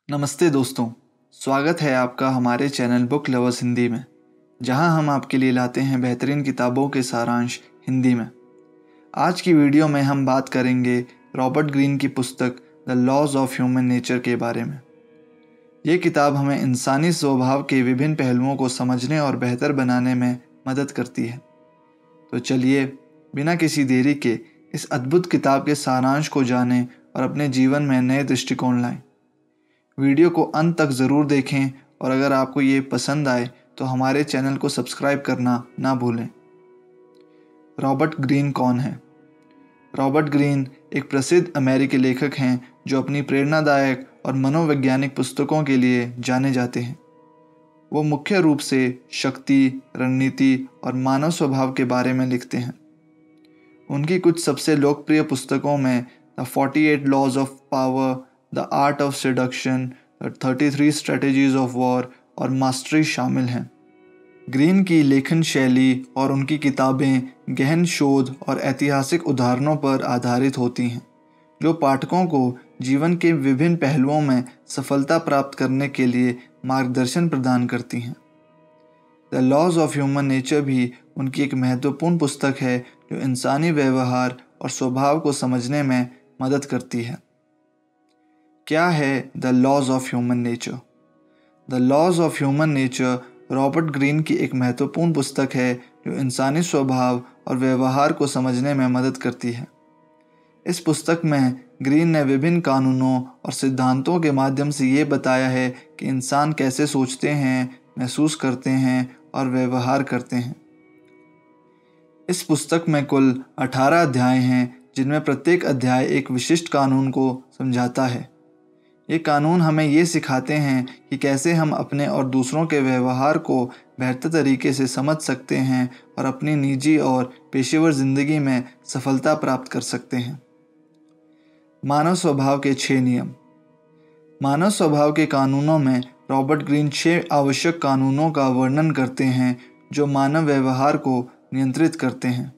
नमस्ते दोस्तों, स्वागत है आपका हमारे चैनल बुक लवर्स हिंदी में, जहां हम आपके लिए लाते हैं बेहतरीन किताबों के सारांश हिंदी में। आज की वीडियो में हम बात करेंगे रॉबर्ट ग्रीन की पुस्तक the laws of human nature के बारे में। ये किताब हमें इंसानी स्वभाव के विभिन्न पहलुओं को समझने और बेहतर बनाने में मदद करती है। तो चलिए बिना किसी देरी के इस अद्भुत किताब के सारांश को जानें और अपने जीवन में नए दृष्टिकोण लाएं। वीडियो को अंत तक ज़रूर देखें और अगर आपको ये पसंद आए तो हमारे चैनल को सब्सक्राइब करना ना भूलें। रॉबर्ट ग्रीन कौन है? रॉबर्ट ग्रीन एक प्रसिद्ध अमेरिकी लेखक हैं जो अपनी प्रेरणादायक और मनोवैज्ञानिक पुस्तकों के लिए जाने जाते हैं। वो मुख्य रूप से शक्ति, रणनीति और मानव स्वभाव के बारे में लिखते हैं। उनकी कुछ सबसे लोकप्रिय पुस्तकों में the 48 laws of power, the art of seduction, the 33 strategies of war और मास्टरी शामिल हैं। ग्रीन की लेखन शैली और उनकी किताबें गहन शोध और ऐतिहासिक उदाहरणों पर आधारित होती हैं, जो पाठकों को जीवन के विभिन्न पहलुओं में सफलता प्राप्त करने के लिए मार्गदर्शन प्रदान करती हैं। The laws of human nature भी उनकी एक महत्वपूर्ण पुस्तक है जो इंसानी व्यवहार और स्वभाव को समझने में मदद करती है। क्या है the laws of human nature? The laws of human nature Robert Greene की एक महत्वपूर्ण पुस्तक है जो इंसानी स्वभाव और व्यवहार को समझने में मदद करती है। इस पुस्तक में ग्रीन ने विभिन्न कानूनों और सिद्धांतों के माध्यम से ये बताया है कि इंसान कैसे सोचते हैं, महसूस करते हैं और व्यवहार करते हैं। इस पुस्तक में कुल 18 अध्याय हैं, जिनमें प्रत्येक अध्याय एक विशिष्ट कानून को समझाता है। ये कानून हमें ये सिखाते हैं कि कैसे हम अपने और दूसरों के व्यवहार को बेहतर तरीके से समझ सकते हैं और अपनी निजी और पेशेवर ज़िंदगी में सफलता प्राप्त कर सकते हैं। मानव स्वभाव के 6 नियम। मानव स्वभाव के कानूनों में रॉबर्ट ग्रीन 6 आवश्यक कानूनों का वर्णन करते हैं जो मानव व्यवहार को नियंत्रित करते हैं।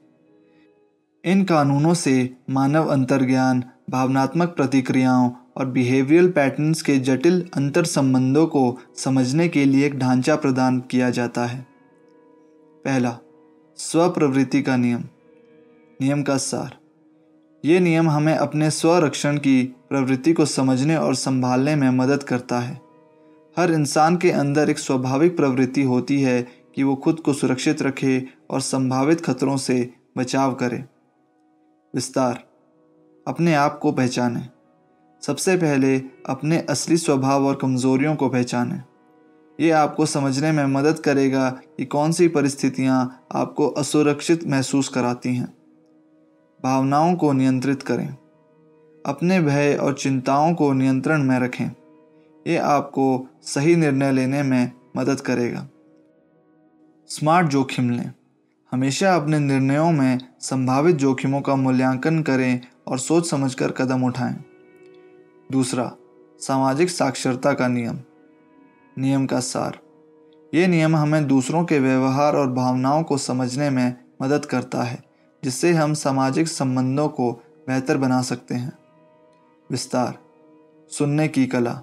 इन कानूनों से मानव अंतर्ज्ञान, भावनात्मक प्रतिक्रियाओं और बिहेवियरल पैटर्न्स के जटिल अंतर संबंधों को समझने के लिए एक ढांचा प्रदान किया जाता है। पहला, स्वप्रवृत्ति का नियम। नियम का सार। ये नियम हमें अपने स्वरक्षण की प्रवृत्ति को समझने और संभालने में मदद करता है। हर इंसान के अंदर एक स्वाभाविक प्रवृत्ति होती है कि वो खुद को सुरक्षित रखे और संभावित खतरों से बचाव करे। विस्तार। अपने आप को पहचानें। सबसे पहले अपने असली स्वभाव और कमज़ोरियों को पहचानें। ये आपको समझने में मदद करेगा कि कौन सी परिस्थितियाँ आपको असुरक्षित महसूस कराती हैं। भावनाओं को नियंत्रित करें। अपने भय और चिंताओं को नियंत्रण में रखें। ये आपको सही निर्णय लेने में मदद करेगा। स्मार्ट जोखिम लें। हमेशा अपने निर्णयों में संभावित जोखिमों का मूल्यांकन करें और सोच समझकर कदम उठाएं। दूसरा, सामाजिक साक्षरता का नियम। नियम का सार। ये नियम हमें दूसरों के व्यवहार और भावनाओं को समझने में मदद करता है, जिससे हम सामाजिक संबंधों को बेहतर बना सकते हैं। विस्तार। सुनने की कला।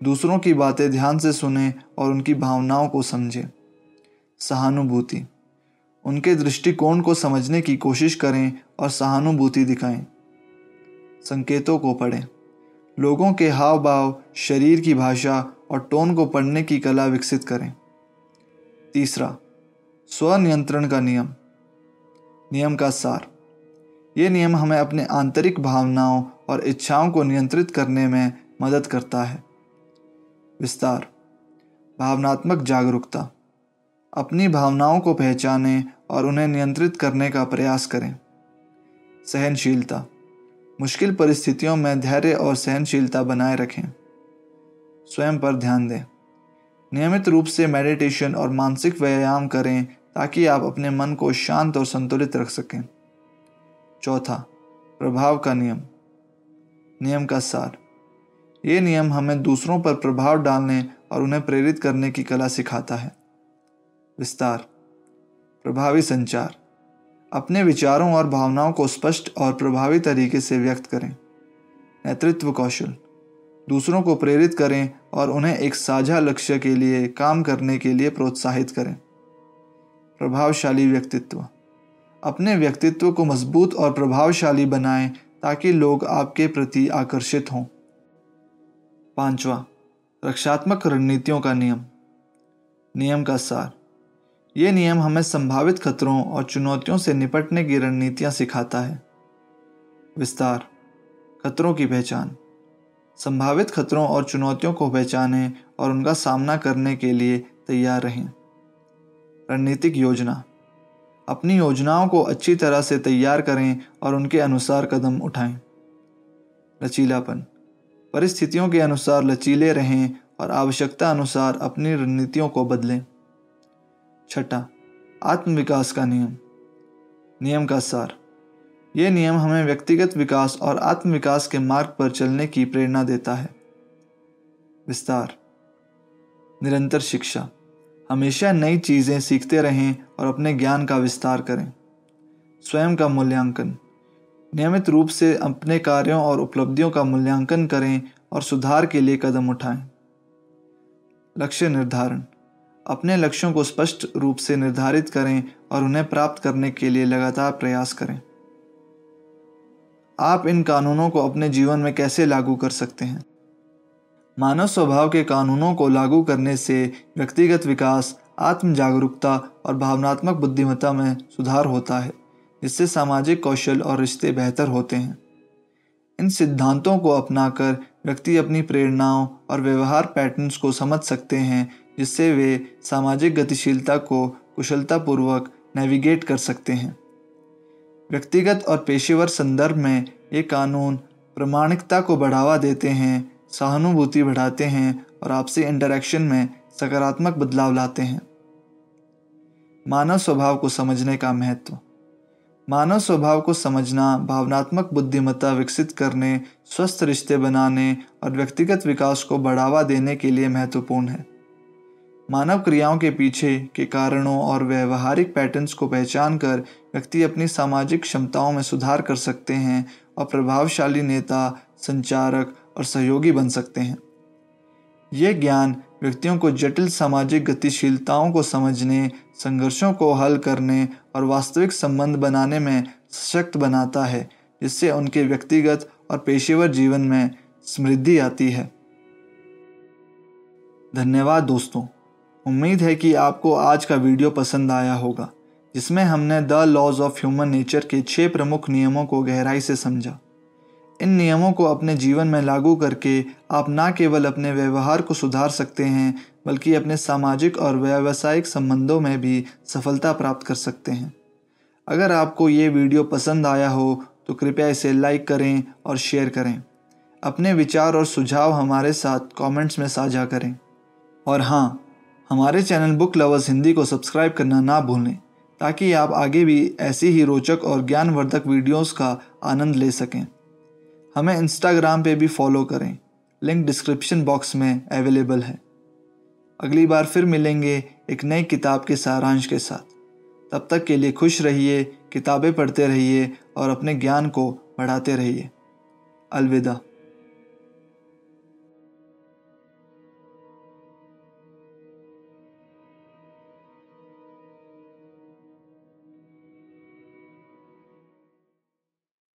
दूसरों की बातें ध्यान से सुनें और उनकी भावनाओं को समझें। सहानुभूति। उनके दृष्टिकोण को समझने की कोशिश करें और सहानुभूति दिखाएं। संकेतों को पढ़ें। लोगों के हाव भाव, शरीर की भाषा और टोन को पढ़ने की कला विकसित करें। तीसरा, स्वनियंत्रण का नियम। नियम का सार। ये नियम हमें अपने आंतरिक भावनाओं और इच्छाओं को नियंत्रित करने में मदद करता है। विस्तार। भावनात्मक जागरूकता। अपनी भावनाओं को पहचानें और उन्हें नियंत्रित करने का प्रयास करें। सहनशीलता। मुश्किल परिस्थितियों में धैर्य और सहनशीलता बनाए रखें। स्वयं पर ध्यान दें। नियमित रूप से मेडिटेशन और मानसिक व्यायाम करें ताकि आप अपने मन को शांत और संतुलित रख सकें। चौथा, प्रभाव का नियम। नियम का सार। ये नियम हमें दूसरों पर प्रभाव डालने और उन्हें प्रेरित करने की कला सिखाता है। विस्तार। प्रभावी संचार। अपने विचारों और भावनाओं को स्पष्ट और प्रभावी तरीके से व्यक्त करें। नेतृत्व कौशल। दूसरों को प्रेरित करें और उन्हें एक साझा लक्ष्य के लिए काम करने के लिए प्रोत्साहित करें। प्रभावशाली व्यक्तित्व। अपने व्यक्तित्व को मजबूत और प्रभावशाली बनाएं ताकि लोग आपके प्रति आकर्षित हों। 5वां, रक्षात्मक रणनीतियों का नियम। नियम का सार। ये नियम हमें संभावित खतरों और चुनौतियों से निपटने की रणनीतियाँ सिखाता है। विस्तार। खतरों की पहचान। संभावित खतरों और चुनौतियों को पहचानें और उनका सामना करने के लिए तैयार रहें। रणनीतिक योजना। अपनी योजनाओं को अच्छी तरह से तैयार करें और उनके अनुसार कदम उठाएं। लचीलापन। परिस्थितियों के अनुसार लचीले रहें और आवश्यकता अनुसार अपनी रणनीतियों को बदलें। 6, आत्मविकास का नियम। नियम का सार। यह नियम हमें व्यक्तिगत विकास और आत्मविकास के मार्ग पर चलने की प्रेरणा देता है। विस्तार। निरंतर शिक्षा। हमेशा नई चीज़ें सीखते रहें और अपने ज्ञान का विस्तार करें। स्वयं का मूल्यांकन। नियमित रूप से अपने कार्यों और उपलब्धियों का मूल्यांकन करें और सुधार के लिए कदम उठाएं। लक्ष्य निर्धारण। अपने लक्ष्यों को स्पष्ट रूप से निर्धारित करें और उन्हें प्राप्त करने के लिए लगातार प्रयास करें। आप इन कानूनों को अपने जीवन में कैसे लागू कर सकते हैं? मानव स्वभाव के कानूनों को लागू करने से व्यक्तिगत विकास, आत्म जागरूकता और भावनात्मक बुद्धिमत्ता में सुधार होता है, जिससे सामाजिक कौशल और रिश्ते बेहतर होते हैं। इन सिद्धांतों को अपनाकर व्यक्ति अपनी प्रेरणाओं और व्यवहार पैटर्न्स को समझ सकते हैं, जिससे वे सामाजिक गतिशीलता को कुशलतापूर्वक नेविगेट कर सकते हैं। व्यक्तिगत और पेशेवर संदर्भ में ये कानून प्रामाणिकता को बढ़ावा देते हैं, सहानुभूति बढ़ाते हैं और आपसी इंटरैक्शन में सकारात्मक बदलाव लाते हैं। मानव स्वभाव को समझने का महत्व। मानव स्वभाव को समझना भावनात्मक बुद्धिमत्ता विकसित करने, स्वस्थ रिश्ते बनाने और व्यक्तिगत विकास को बढ़ावा देने के लिए महत्वपूर्ण है। मानव क्रियाओं के पीछे के कारणों और व्यवहारिक पैटर्न्स को पहचान कर व्यक्ति अपनी सामाजिक क्षमताओं में सुधार कर सकते हैं और प्रभावशाली नेता, संचारक और सहयोगी बन सकते हैं। ये ज्ञान व्यक्तियों को जटिल सामाजिक गतिशीलताओं को समझने, संघर्षों को हल करने और वास्तविक संबंध बनाने में सशक्त बनाता है, जिससे उनके व्यक्तिगत और पेशेवर जीवन में समृद्धि आती है। धन्यवाद दोस्तों। उम्मीद है कि आपको आज का वीडियो पसंद आया होगा, जिसमें हमने the laws of human nature के 6 प्रमुख नियमों को गहराई से समझा। इन नियमों को अपने जीवन में लागू करके आप न केवल अपने व्यवहार को सुधार सकते हैं, बल्कि अपने सामाजिक और व्यावसायिक संबंधों में भी सफलता प्राप्त कर सकते हैं। अगर आपको ये वीडियो पसंद आया हो तो कृपया इसे लाइक करें और शेयर करें। अपने विचार और सुझाव हमारे साथ कमेंट्स में साझा करें। और हाँ, हमारे चैनल बुक लवर्स हिंदी को सब्सक्राइब करना ना भूलें, ताकि आप आगे भी ऐसी ही रोचक और ज्ञानवर्धक वीडियोस का आनंद ले सकें। हमें इंस्टाग्राम पे भी फॉलो करें, लिंक डिस्क्रिप्शन बॉक्स में अवेलेबल है। अगली बार फिर मिलेंगे एक नई किताब के सारांश के साथ। तब तक के लिए खुश रहिए, किताबें पढ़ते रहिए और अपने ज्ञान को बढ़ाते रहिए। अलविदा।